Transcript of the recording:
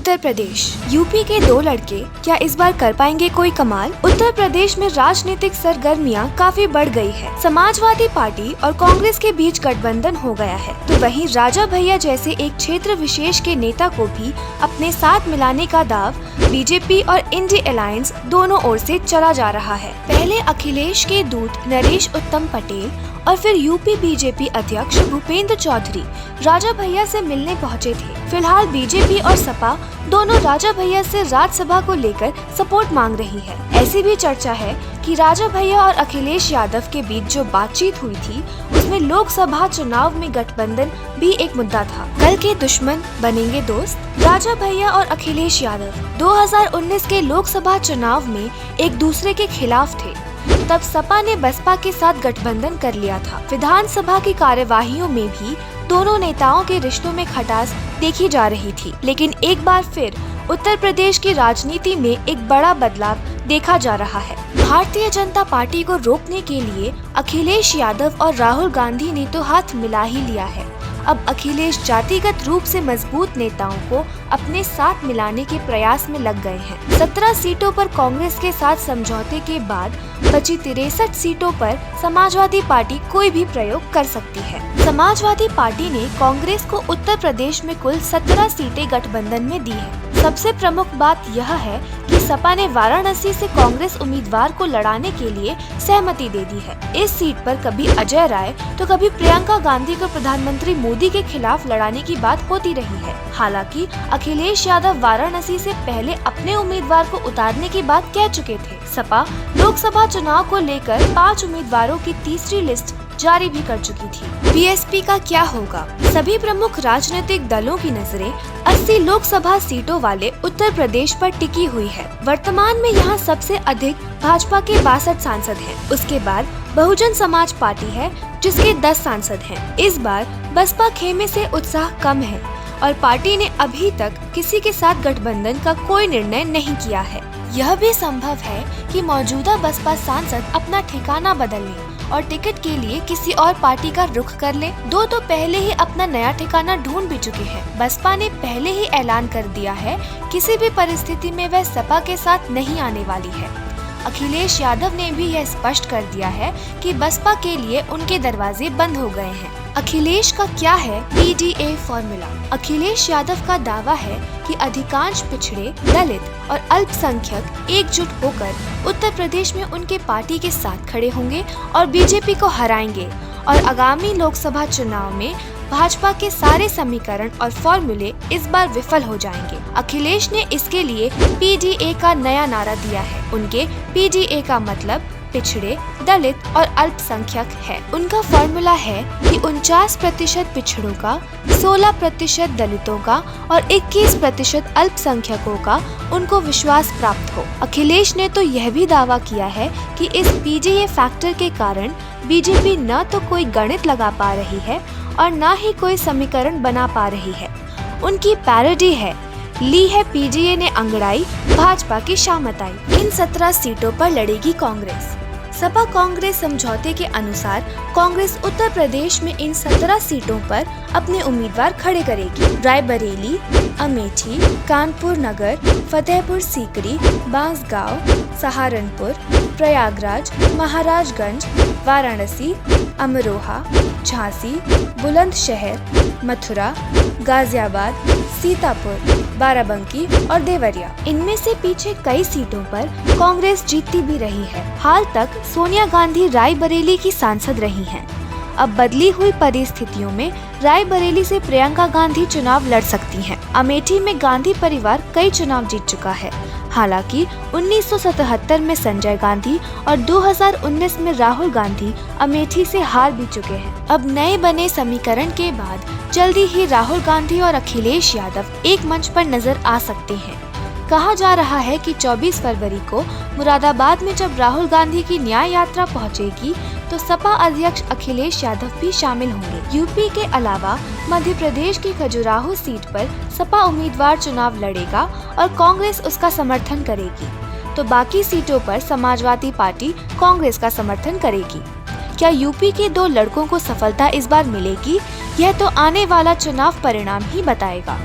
Uttar Pradesh. UP के दो लड़के क्या इस बार कर पाएंगे कोई कमाल? उत्तर प्रदेश में राजनीतिक सरगर्मियां काफी बढ़ गई है। समाजवादी पार्टी और कांग्रेस के बीच गठबंधन हो गया है, तो वहीं राजा भैया जैसे एक क्षेत्र विशेष के नेता को भी अपने साथ मिलाने का दाव बीजेपी और इंडी अलायंस दोनों ओर से चला जा रहा है। पहले अखिलेश के दूत नरेश उत्तम पटेल और फिर यूपी बीजेपी अध्यक्ष भूपेंद्र चौधरी राजा भैया से मिलने पहुंचे थे। फिलहाल बीजेपी और सपा दोनों राजा भैया से राज्यसभा को लेकर सपोर्ट मांग रही है। ऐसी भी चर्चा है कि राजा भैया और अखिलेश यादव के बीच जो बातचीत हुई थी उसमें लोकसभा चुनाव में गठबंधन भी एक मुद्दा था। कल के दुश्मन बनेंगे दोस्त। राजा भैया और अखिलेश यादव 2019 के लोकसभा चुनाव में एक दूसरे के खिलाफ थे। तब सपा ने बसपा के साथ गठबंधन कर लिया था। विधानसभा की कार्यवाहियों में भी दोनों नेताओं के रिश्तों में खटास देखी जा रही थी, लेकिन एक बार फिर उत्तर प्रदेश की राजनीति में एक बड़ा बदलाव देखा जा रहा है। भारतीय जनता पार्टी को रोकने के लिए अखिलेश यादव और राहुल गांधी ने तो हाथ मिला ही लिया है। अब अखिलेश जातिगत रूप से मजबूत नेताओं को अपने साथ मिलाने के प्रयास में लग गए हैं। 17 सीटों पर कांग्रेस के साथ समझौते के बाद बची 63 सीटों पर समाजवादी पार्टी कोई भी प्रयोग कर सकती है। समाजवादी पार्टी ने कांग्रेस को उत्तर प्रदेश में कुल 17 सीटें गठबंधन में दी है। सबसे प्रमुख बात यह है कि सपा ने वाराणसी से कांग्रेस उम्मीदवार को लड़ाने के लिए सहमति दे दी है। इस सीट पर कभी अजय राय तो कभी प्रियंका गांधी को प्रधानमंत्री मोदी के खिलाफ लड़ाने की बात होती रही है। हालांकि अखिलेश यादव वाराणसी से पहले अपने उम्मीदवार को उतारने की बात कह चुके थे। सपा लोकसभा चुनाव को लेकर 5 उम्मीदवारों की तीसरी लिस्ट जारी भी कर चुकी थी। बीएसपी का क्या होगा? सभी प्रमुख राजनीतिक दलों की नजरें 80 लोकसभा सीटों वाले उत्तर प्रदेश पर टिकी हुई है। वर्तमान में यहाँ सबसे अधिक भाजपा के 62 सांसद हैं। उसके बाद बहुजन समाज पार्टी है जिसके 10 सांसद हैं। इस बार बसपा खेमे से उत्साह कम है और पार्टी ने अभी तक किसी के साथ गठबंधन का कोई निर्णय नहीं किया है। यह भी संभव है कि मौजूदा बसपा सांसद अपना ठिकाना बदल लें और टिकट के लिए किसी और पार्टी का रुख कर ले। दो तो पहले ही अपना नया ठिकाना ढूंढ भी चुके हैं। बसपा ने पहले ही ऐलान कर दिया है किसी भी परिस्थिति में वह सपा के साथ नहीं आने वाली है। अखिलेश यादव ने भी यह स्पष्ट कर दिया है कि बसपा के लिए उनके दरवाजे बंद हो गए हैं। अखिलेश का क्या है पीडीए फॉर्मूला? अखिलेश यादव का दावा है कि अधिकांश पिछड़े, दलित और अल्पसंख्यक एकजुट होकर उत्तर प्रदेश में उनके पार्टी के साथ खड़े होंगे और बीजेपी को हराएंगे और आगामी लोकसभा चुनाव में भाजपा के सारे समीकरण और फॉर्मूले इस बार विफल हो जाएंगे। अखिलेश ने इसके लिए पीडीए का नया नारा दिया है। उनके पीडीए का मतलब पिछड़े, दलित और अल्पसंख्यक है। उनका फॉर्मूला है कि 49% पिछड़ों का, 16% दलितों का और 21% अल्पसंख्यकों का उनको विश्वास प्राप्त हो। अखिलेश ने तो यह भी दावा किया है कि इस पीडीए फैक्टर के कारण बीजेपी न तो कोई गणित लगा पा रही है और न ही कोई समीकरण बना पा रही है। उनकी पैरोडी है, ली है पीडीए ने अंगड़ाई, भाजपा की शामत आई। इन 17 सीटों पर लड़ेगी कांग्रेस। सपा कांग्रेस समझौते के अनुसार कांग्रेस उत्तर प्रदेश में इन 17 सीटों पर अपने उम्मीदवार खड़े करेगी। रायबरेली, अमेठी, कानपुर नगर, फतेहपुर सीकरी, बांसगांव, सहारनपुर, प्रयागराज, महाराजगंज, वाराणसी, अमरोहा, झांसी, बुलंदशहर, मथुरा, गाजियाबाद, सीतापुर, बाराबंकी और देवरिया। इनमें से पीछे कई सीटों पर कांग्रेस जीतती भी रही है। हाल तक सोनिया गांधी रायबरेली की सांसद रही हैं। अब बदली हुई परिस्थितियों में रायबरेली से प्रियंका गांधी चुनाव लड़ सकती हैं। अमेठी में गांधी परिवार कई चुनाव जीत चुका है। हालांकि 1977 में संजय गांधी और 2019 में राहुल गांधी अमेठी से हार भी चुके हैं। अब नए बने समीकरण के बाद जल्दी ही राहुल गांधी और अखिलेश यादव एक मंच पर नजर आ सकते हैं। कहा जा रहा है कि 24 फरवरी को मुरादाबाद में जब राहुल गांधी की न्याय यात्रा पहुंचेगी तो सपा अध्यक्ष अखिलेश यादव भी शामिल होंगे। यूपी के अलावा मध्य प्रदेश की खजुराहो सीट पर सपा उम्मीदवार चुनाव लड़ेगा और कांग्रेस उसका समर्थन करेगी, तो बाकी सीटों पर समाजवादी पार्टी कांग्रेस का समर्थन करेगी। क्या यूपी के दो लड़कों को सफलता इस बार मिलेगी? यह तो आने वाला चुनाव परिणाम ही बताएगा।